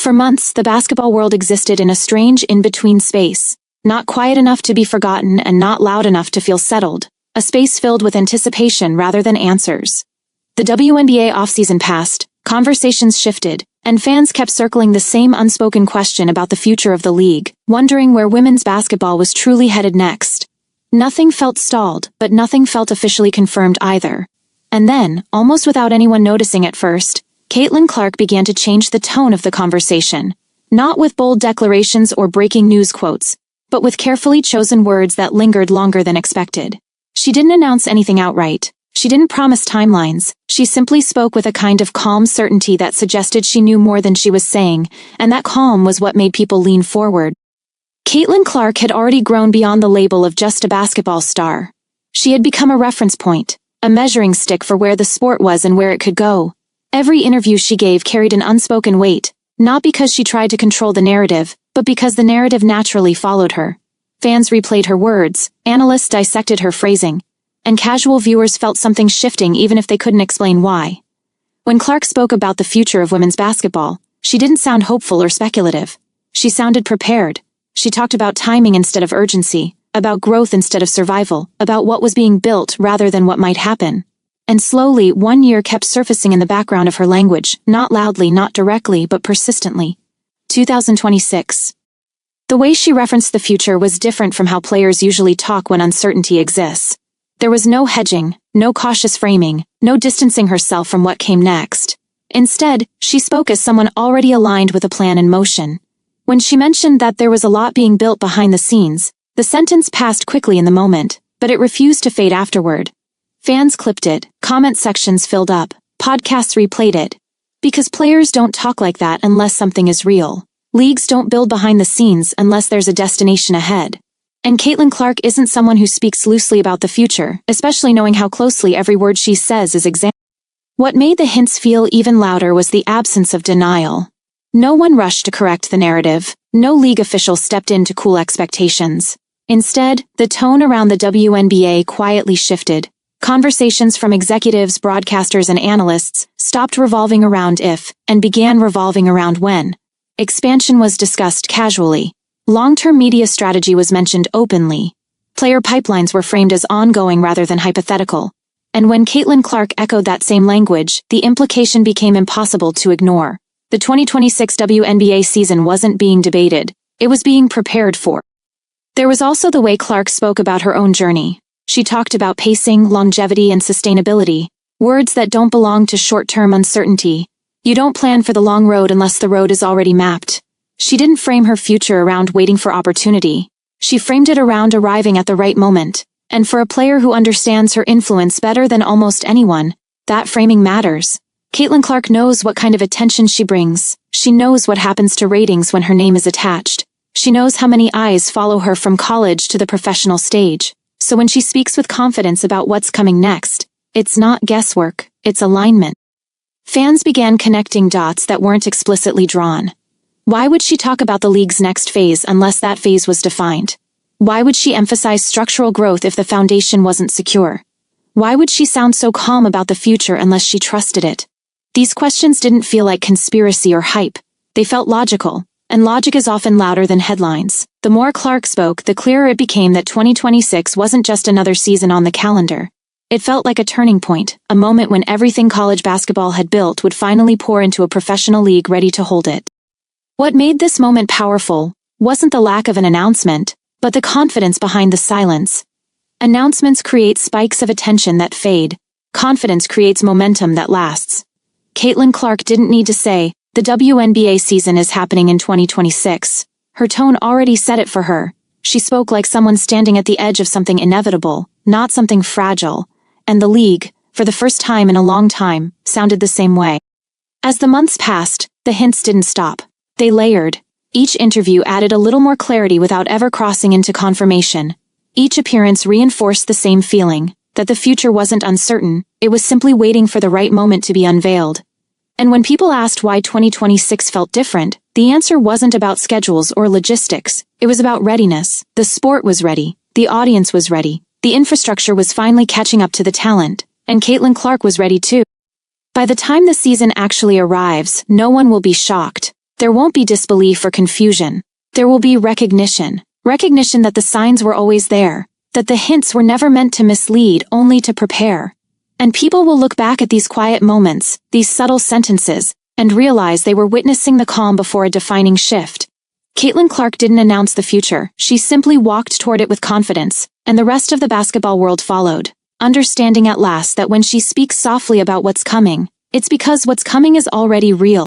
For months, the basketball world existed in a strange in-between space, not quiet enough to be forgotten and not loud enough to feel settled, a space filled with anticipation rather than answers. The WNBA offseason passed, conversations shifted, and fans kept circling the same unspoken question about the future of the league, wondering where women's basketball was truly headed next. Nothing felt stalled, but nothing felt officially confirmed either. And then, almost without anyone noticing at first, Caitlin Clark began to change the tone of the conversation. Not with bold declarations or breaking news quotes, but with carefully chosen words that lingered longer than expected. She didn't announce anything outright. She didn't promise timelines. She simply spoke with a kind of calm certainty that suggested she knew more than she was saying, and that calm was what made people lean forward. Caitlin Clark had already grown beyond the label of just a basketball star. She had become a reference point, a measuring stick for where the sport was and where it could go. Every interview she gave carried an unspoken weight, not because she tried to control the narrative, but because the narrative naturally followed her. Fans replayed her words, analysts dissected her phrasing, and casual viewers felt something shifting even if they couldn't explain why. When Clark spoke about the future of women's basketball, she didn't sound hopeful or speculative. She sounded prepared. She talked about timing instead of urgency, about growth instead of survival, about what was being built rather than what might happen. And slowly, one year kept surfacing in the background of her language, not loudly, not directly, but persistently. 2026. The way she referenced the future was different from how players usually talk when uncertainty exists. There was no hedging, no cautious framing, no distancing herself from what came next. Instead, she spoke as someone already aligned with a plan in motion. When she mentioned that there was a lot being built behind the scenes, the sentence passed quickly in the moment, but it refused to fade afterward. Fans clipped it, comment sections filled up, podcasts replayed it. Because players don't talk like that unless something is real. Leagues don't build behind the scenes unless there's a destination ahead. And Caitlin Clark isn't someone who speaks loosely about the future, especially knowing how closely every word she says is examined. What made the hints feel even louder was the absence of denial. No one rushed to correct the narrative. No league official stepped in to cool expectations. Instead, the tone around the WNBA quietly shifted. Conversations from executives, broadcasters, and analysts stopped revolving around if, and began revolving around when. Expansion was discussed casually. Long-term media strategy was mentioned openly. Player pipelines were framed as ongoing rather than hypothetical. And when Caitlin Clark echoed that same language, the implication became impossible to ignore. The 2026 WNBA season wasn't being debated. It was being prepared for. There was also the way Clark spoke about her own journey. She talked about pacing, longevity, and sustainability, words that don't belong to short-term uncertainty. You don't plan for the long road unless the road is already mapped. She didn't frame her future around waiting for opportunity. She framed it around arriving at the right moment. And for a player who understands her influence better than almost anyone, that framing matters. Caitlin Clark knows what kind of attention she brings. She knows what happens to ratings when her name is attached. She knows how many eyes follow her from college to the professional stage. So when she speaks with confidence about what's coming next, it's not guesswork, it's alignment. Fans began connecting dots that weren't explicitly drawn. Why would she talk about the league's next phase unless that phase was defined? Why would she emphasize structural growth if the foundation wasn't secure? Why would she sound so calm about the future unless she trusted it? These questions didn't feel like conspiracy or hype. They felt logical, and logic is often louder than headlines. The more Clark spoke, the clearer it became that 2026 wasn't just another season on the calendar. It felt like a turning point, a moment when everything college basketball had built would finally pour into a professional league ready to hold it. What made this moment powerful wasn't the lack of an announcement, but the confidence behind the silence. Announcements create spikes of attention that fade. Confidence creates momentum that lasts. Caitlin Clark didn't need to say, "The WNBA season is happening in 2026. Her tone already said it for her. She spoke like someone standing at the edge of something inevitable, not something fragile. And the league, for the first time in a long time, sounded the same way. As the months passed, the hints didn't stop. They layered. Each interview added a little more clarity without ever crossing into confirmation. Each appearance reinforced the same feeling, that the future wasn't uncertain, it was simply waiting for the right moment to be unveiled. And when people asked why 2026 felt different, the answer wasn't about schedules or logistics, it was about readiness. The sport was ready, the audience was ready, the infrastructure was finally catching up to the talent, and Caitlin Clark was ready too. By the time the season actually arrives, no one will be shocked. There won't be disbelief or confusion. There will be recognition. Recognition that the signs were always there, that the hints were never meant to mislead, only to prepare. And people will look back at these quiet moments, these subtle sentences, and realize they were witnessing the calm before a defining shift. Caitlin Clark didn't announce the future, she simply walked toward it with confidence, and the rest of the basketball world followed, understanding at last that when she speaks softly about what's coming, it's because what's coming is already real.